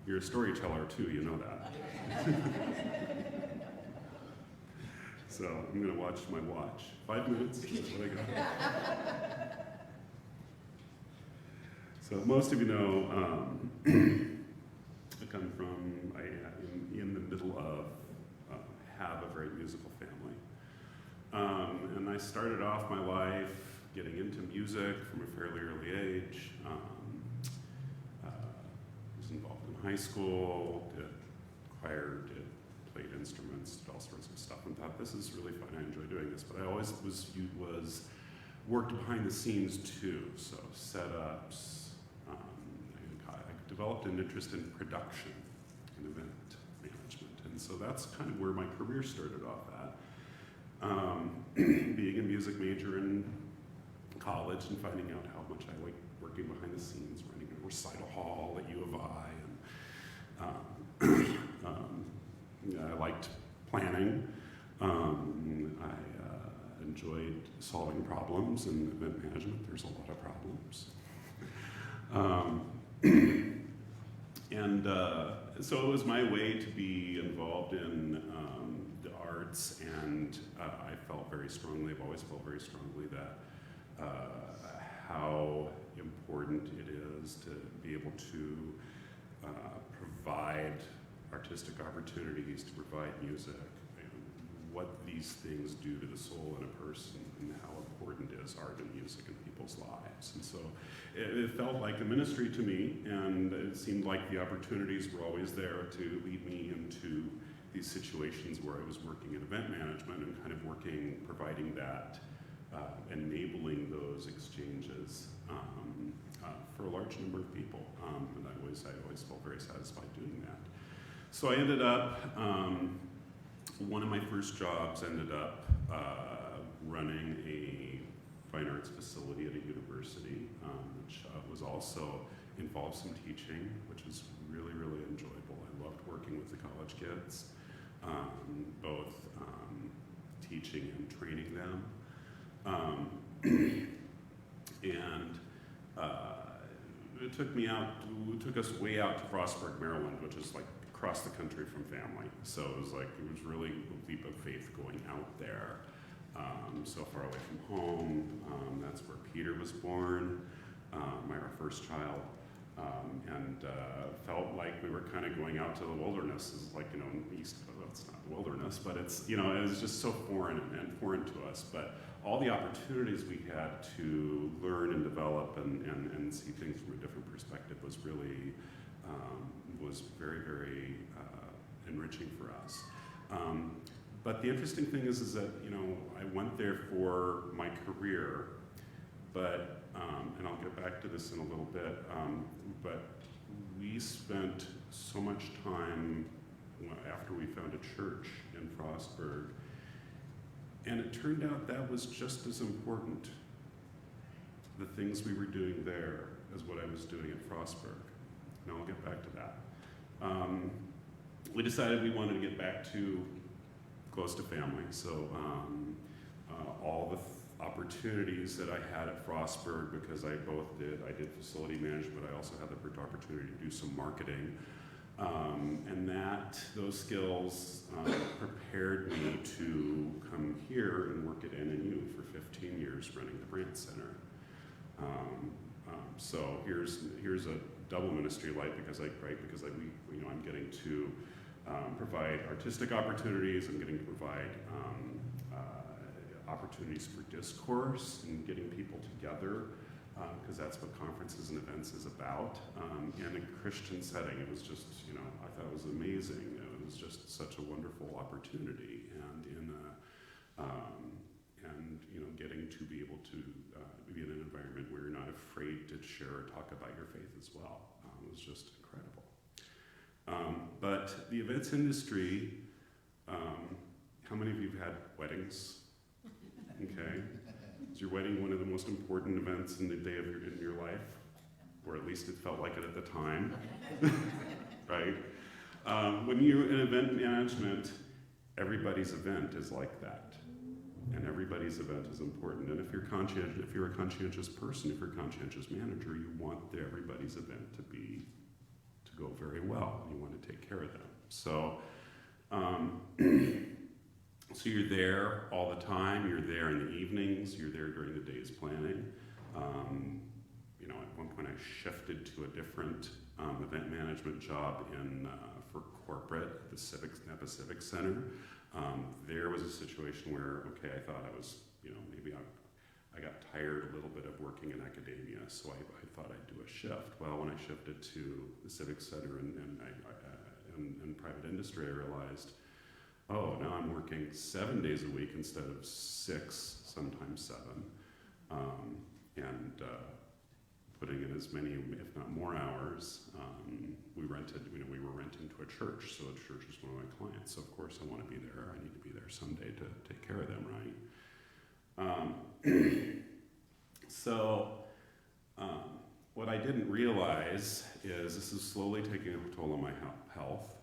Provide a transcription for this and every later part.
You're a storyteller too, you know that. So I'm going to watch my watch. 5 minutes is what I got. So most of you know, I come from, I am in the middle of, have a very musical family. And I started off my life getting into music from a fairly early age. Was involved in high school, did choir, played instruments, did all sorts of stuff, and thought this is really fun. I enjoy doing this, but I always worked behind the scenes too. So setups. I developed an interest in production and event management, and so that's kind of where my career started off at. Being a music major in college and finding out how much I like working behind the scenes, running a recital hall at U of I, and I liked planning. I enjoyed solving problems in event management. There's a lot of problems. So it was my way to be involved in the arts, and I felt very strongly, I've always felt very strongly that how important it is to be able to provide artistic opportunities, to provide music, and what these things do to the soul in a person, and how important is art and music in people's lives. And so it felt like a ministry to me, and it seemed like the opportunities were always there to lead me into these situations where I was working in event management and kind of providing that, enabling those exchanges for a large number of people. And I always felt very satisfied doing that. So I ended up, one of my first jobs ended up running a fine arts facility at a university, which was also involved some teaching, which was really, really enjoyable. I loved working with the college kids, both teaching and training them. And it took us way out to Frostburg, Maryland, which is like across the country from family. So it was really a leap of faith going out there. So far away from home. That's where Peter was born, our first child, and felt like we were kind of going out to the wilderness. It's like, east, well, it's not the wilderness, but it's, it was just so foreign to us. But all the opportunities we had to learn and develop and see things from a different perspective was really, was very, very enriching for us. But the interesting thing is that, I went there for my career, but, and I'll get back to this in a little bit, but we spent so much time after we found a church in Frostburg, and it turned out that was just as important, the things we were doing there, as what I was doing at Frostburg. And I'll get back to that. We decided we wanted to get back to close to family, so all the opportunities that I had at Frostburg, because I did facility management, I also had the opportunity to do some marketing, and those skills prepared me to come here and work at NNU for 15 years running the Brand Center. So here's a double ministry light because I'm getting to provide artistic opportunities. I'm getting to provide opportunities for discourse and getting people together, because that's what conferences and events is about. In a Christian setting, it was just, I thought it was amazing. It was just such a wonderful opportunity, and getting to be able to be in an environment where you're not afraid to share or talk about your faith as well. It was just incredible. But the events industry, how many of you have had weddings? Okay. Is your wedding one of the most important events in the day of your life? Or at least it felt like it at the time, right? When you're in event management, everybody's event is like that. And everybody's event is important. And if you're a conscientious person, if you're a conscientious manager, you want everybody's event to go very well, and you want to take care of them. So, so you're there all the time. You're there in the evenings. You're there during the day's planning. At one point I shifted to a different event management job for corporate at the Civic Center. There was a situation where, I thought I was, maybe I got tired a little bit of working in academia, so I thought I'd do a shift. Well, when I shifted to the Civic Center and private industry, I realized, oh, now I'm working 7 days a week instead of 6, sometimes 7, and putting in as many, if not more hours. We were renting to a church, so the church was one of my clients. So of course I want to be there. I need to be there someday to take care of them, right? What I didn't realize is this is slowly taking a toll on my health,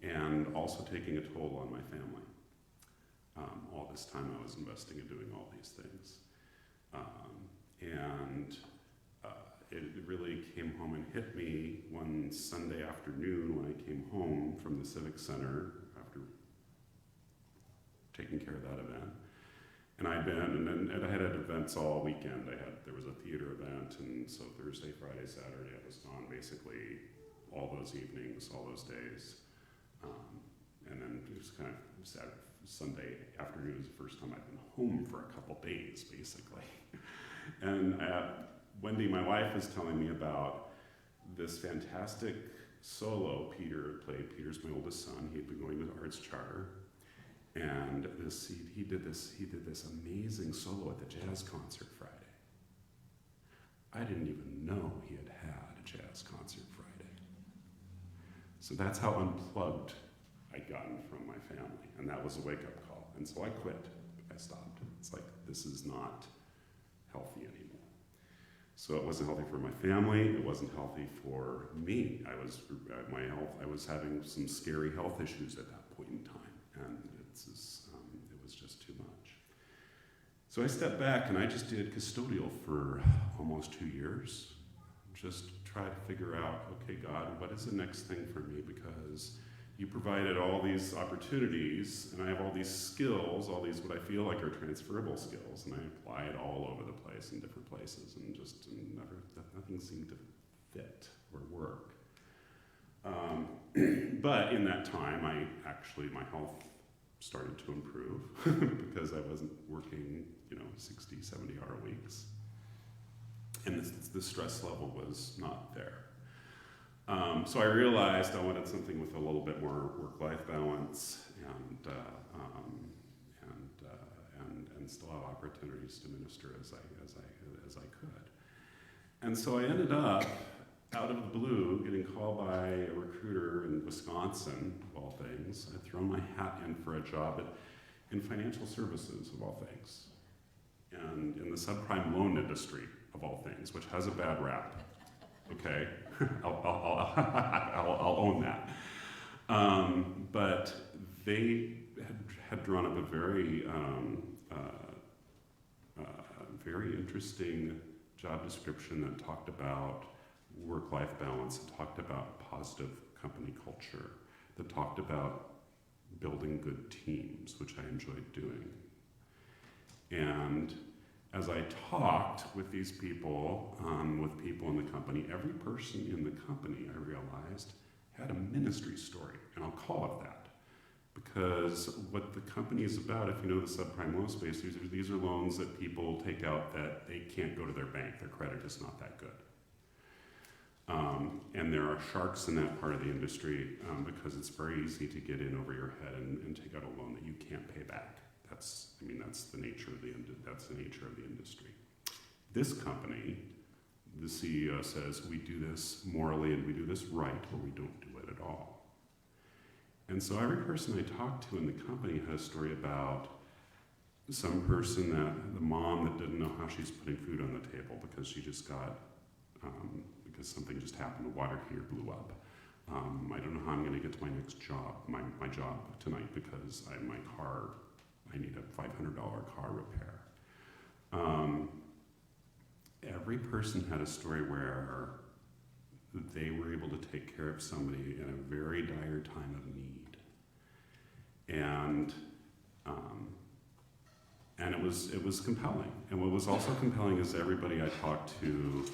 and also taking a toll on my family. All this time I was investing in doing all these things. It really came home and hit me one Sunday afternoon when I came home from the Civic Center after taking care of that event. And I had events all weekend. There was a theater event, and so Thursday, Friday, Saturday, I was gone basically all those evenings, all those days. And then it was kind of Sunday afternoon was the first time I'd been home for a couple days, basically. And Wendy, my wife, was telling me about this fantastic solo Peter played. Peter's my oldest son. He'd been going to the Arts Charter, and he did this amazing solo at the jazz concert Friday. I didn't even know he had a jazz concert Friday. So that's how unplugged I'd gotten from my family, and that was a wake-up call. And so I quit. I stopped. It's like, this is not healthy anymore. So it wasn't healthy for my family. It wasn't healthy for me. I was having some scary health issues at that point in time, and it was just too much. So I stepped back and I just did custodial for almost 2 years. Just try to figure out, okay, God, what is the next thing for me? Because you provided all these opportunities, and I have all these skills, all these what I feel like are transferable skills, and I apply it all over the place in different places, and nothing seemed to fit or work. But in that time, my health started to improve because I wasn't working, 60, 70-hour weeks, and the stress level was not there. So I realized I wanted something with a little bit more work-life balance and still have opportunities to minister as I could. And so I ended up, out of the blue, getting called by a recruiter in Wisconsin, of all things. I'd thrown my hat in for a job in financial services, of all things, and in the subprime loan industry, of all things, which has a bad rap. Okay, I'll own that. But they had drawn up a very interesting job description that talked about work-life balance, that talked about positive company culture, that talked about building good teams, which I enjoyed doing. And as I talked with these people, with people in the company, every person in the company, I realized, had a ministry story, and I'll call it that. Because what the company is about, if you know the subprime loan space, these are loans that people take out that they can't go to their bank, their credit is not that good. And there are sharks in that part of the industry because it's very easy to get in over your head and take out a loan that you can't pay back. That's the nature of the industry. This company, the CEO says, we do this morally and we do this right, or we don't do it at all. And so every person I talked to in the company had a story about some person, the mom that didn't know how she's putting food on the table because she just got, because something just happened, the water heater blew up. I don't know how I'm going to get to my next job, my job tonight, because I need a $500 car repair. Every person had a story where they were able to take care of somebody in a very dire time of need. And it was compelling. And what was also compelling is everybody I talked to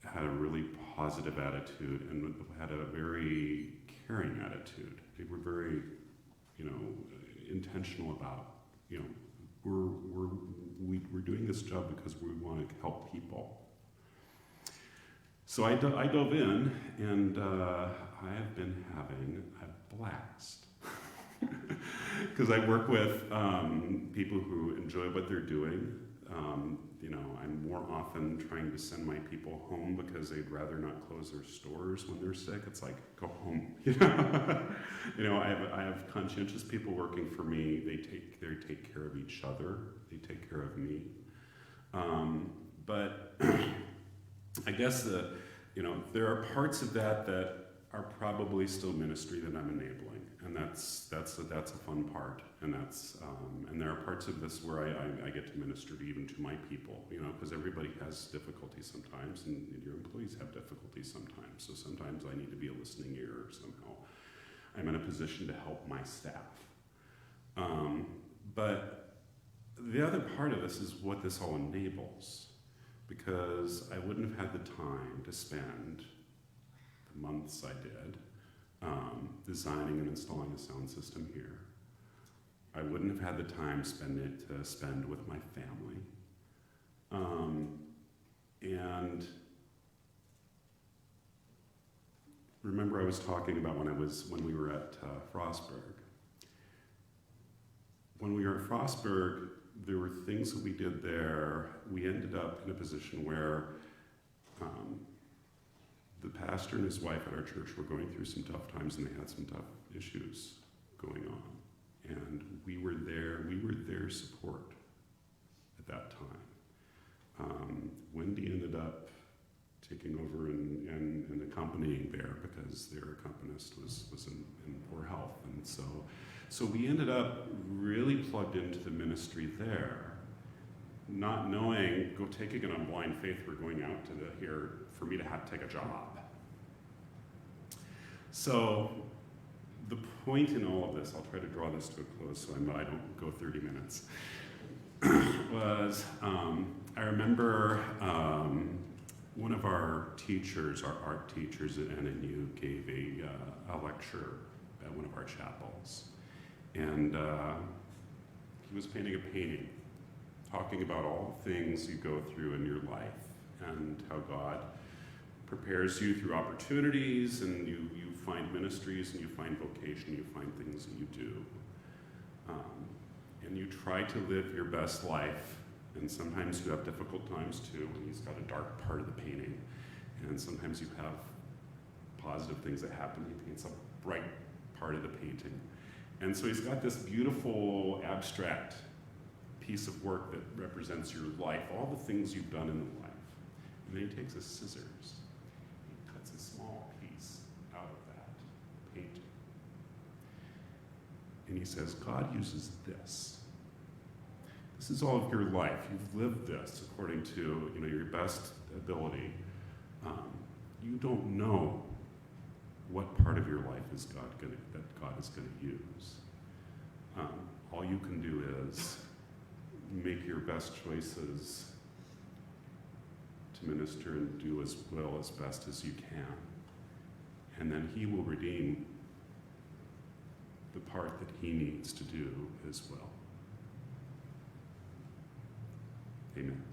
had a really positive attitude and had a very caring attitude. They were very, intentional about, we're doing this job because we want to help people. So I dove in, and I have been having a blast. Because I work with people who enjoy what they're doing. I'm more often trying to send my people home because they'd rather not close their stores when they're sick. It's like, go home. I have conscientious people working for me. They take care of each other. They take care of me. But I guess there are parts of that are probably still ministry that I'm enabling, and that's a fun part, and and there are parts of this where I get to minister even to my people, because everybody has difficulty sometimes, and your employees have difficulty sometimes. So sometimes I need to be a listening ear, or somehow I'm in a position to help my staff. But the other part of this is what this all enables, because I wouldn't have had the time to spend the months I did designing and installing a sound system here. I wouldn't have had the time to spend with my family. And remember I was talking about when we were at Frostburg. When we were at Frostburg, there were things that we did there. We ended up in a position where the pastor and his wife at our church were going through some tough times, and they had some tough issues going on. And we were their support at that time. Wendy ended up taking over and accompanying there because their accompanist was in poor health. And so we ended up really plugged into the ministry there, not knowing, taking it on blind faith, we're going out to here for me to have to take a job. So the point in all of this, I'll try to draw this to a close so I don't go 30 minutes, was I remember one of our teachers, our art teachers at NNU, gave a lecture at one of our chapels. And he was painting a painting, talking about all the things you go through in your life and how God prepares you through opportunities, and you find ministries, and you find vocation, you find things that you do. And you try to live your best life, and sometimes you have difficult times too, and he's got a dark part of the painting. And sometimes you have positive things that happen, he paints a bright part of the painting. And so he's got this beautiful abstract piece of work that represents your life, all the things you've done in life. And then he takes his scissors, he cuts a small piece out of that painting. And he says, God uses this. This is all of your life. You've lived this according to your best ability. You don't know what part of your life is God is going to use. All you can do is make your best choices to minister and do as well as best as you can. And then he will redeem the part that he needs to do as well. Amen.